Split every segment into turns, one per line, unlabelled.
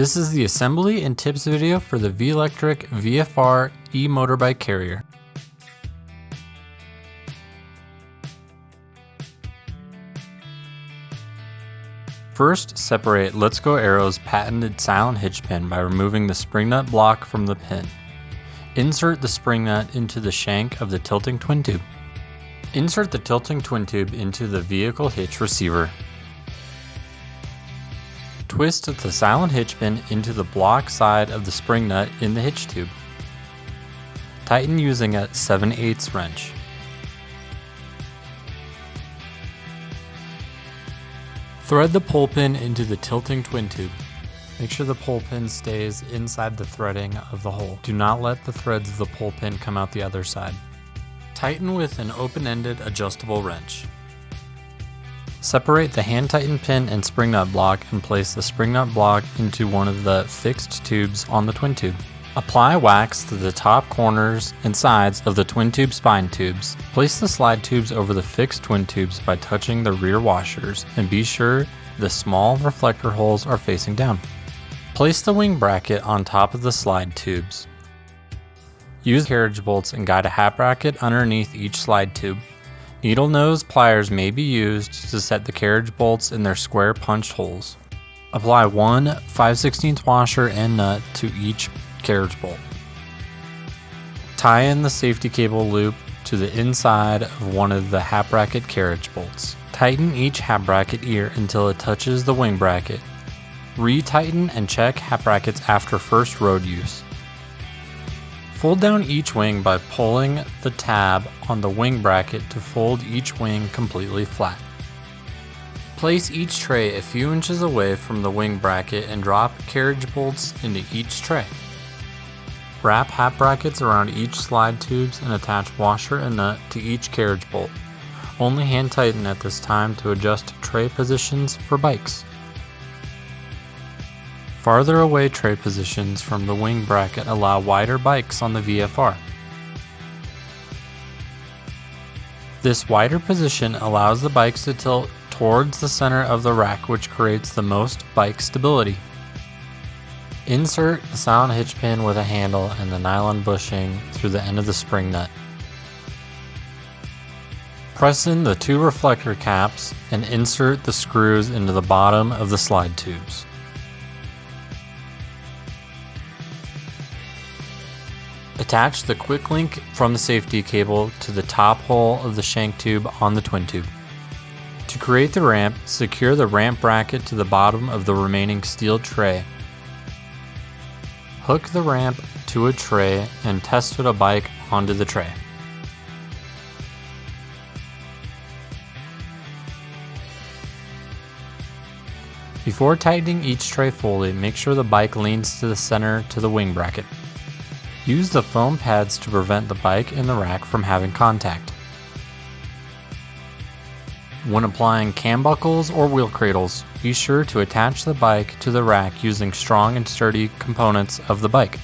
This is the assembly and tips video for the V-Lectric VFR e-Motorbike carrier. First, separate Let's Go Aero's patented silent hitch pin by removing the spring nut block from the pin. Insert the spring nut into the shank of the tilting twin tube. Insert the tilting twin tube into the vehicle hitch receiver. Twist the silent hitch pin into the block side of the spring nut in the hitch tube. Tighten using a 7/8 wrench. Thread the pull pin into the tilting twin tube. Make sure the pull pin stays inside the threading of the hole. Do not let the threads of the pull pin come out the other side. Tighten with an open-ended adjustable wrench. Separate the hand-tightened pin and spring nut block and place the spring nut block into one of the fixed tubes on the twin tube. Apply wax to the top corners and sides of the twin tube spine tubes. Place the slide tubes over the fixed twin tubes by touching the rear washers and be sure the small reflector holes are facing down. Place the wing bracket on top of the slide tubes. Use carriage bolts and guide a hat bracket underneath each slide tube. Needle nose pliers may be used to set the carriage bolts in their square punched holes. Apply one 5/16 washer and nut to each carriage bolt. Tie in the safety cable loop to the inside of one of the hat bracket carriage bolts. Tighten each hat bracket ear until it touches the wing bracket. Retighten and check hat brackets after first road use. Fold down each wing by pulling the tab on the wing bracket to fold each wing completely flat. Place each tray a few inches away from the wing bracket and drop carriage bolts into each tray. Wrap hat brackets around each slide tubes and attach washer and nut to each carriage bolt. Only hand tighten at this time to adjust tray positions for bikes. Farther away tray positions from the wing bracket allow wider bikes on the VFR. This wider position allows the bikes to tilt towards the center of the rack, which creates the most bike stability. Insert the silent hitch pin with a handle and the nylon bushing through the end of the spring nut. Press in the two reflector caps and insert the screws into the bottom of the slide tubes. Attach the quick link from the safety cable to the top hole of the shank tube on the twin tube. To create the ramp, secure the ramp bracket to the bottom of the remaining steel tray. Hook the ramp to a tray and test fit a bike onto the tray. Before tightening each tray fully, make sure the bike leans to the center to the wing bracket. Use the foam pads to prevent the bike and the rack from having contact. When applying cam buckles or wheel cradles, be sure to attach the bike to the rack using strong and sturdy components of the bike.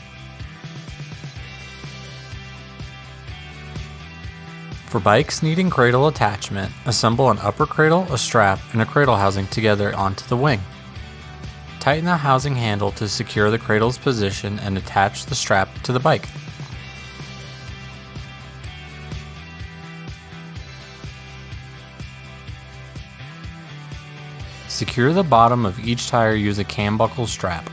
For bikes needing cradle attachment, assemble an upper cradle, a strap, and a cradle housing together onto the wing. Tighten the housing handle to secure the cradle's position and attach the strap to the bike. Secure the bottom of each tire using a cam buckle strap.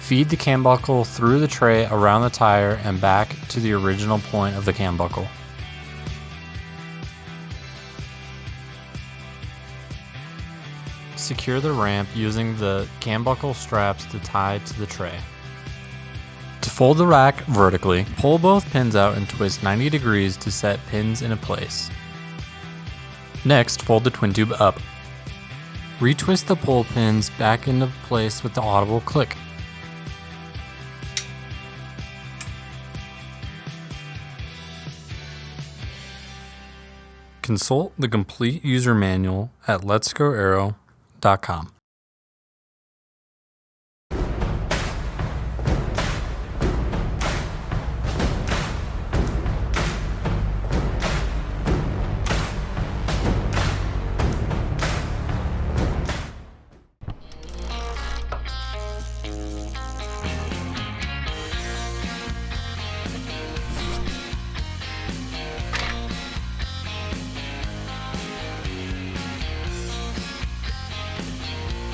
Feed the cam buckle through the tray around the tire and back to the original point of the cam buckle. Secure the ramp using the cam buckle straps to tie to the tray. To fold the rack vertically, pull both pins out and twist 90 degrees to set pins into place. Next, fold the twin tube up. Retwist the pull pins back into place with the audible click. Consult the complete user manual at letsgoaero.com.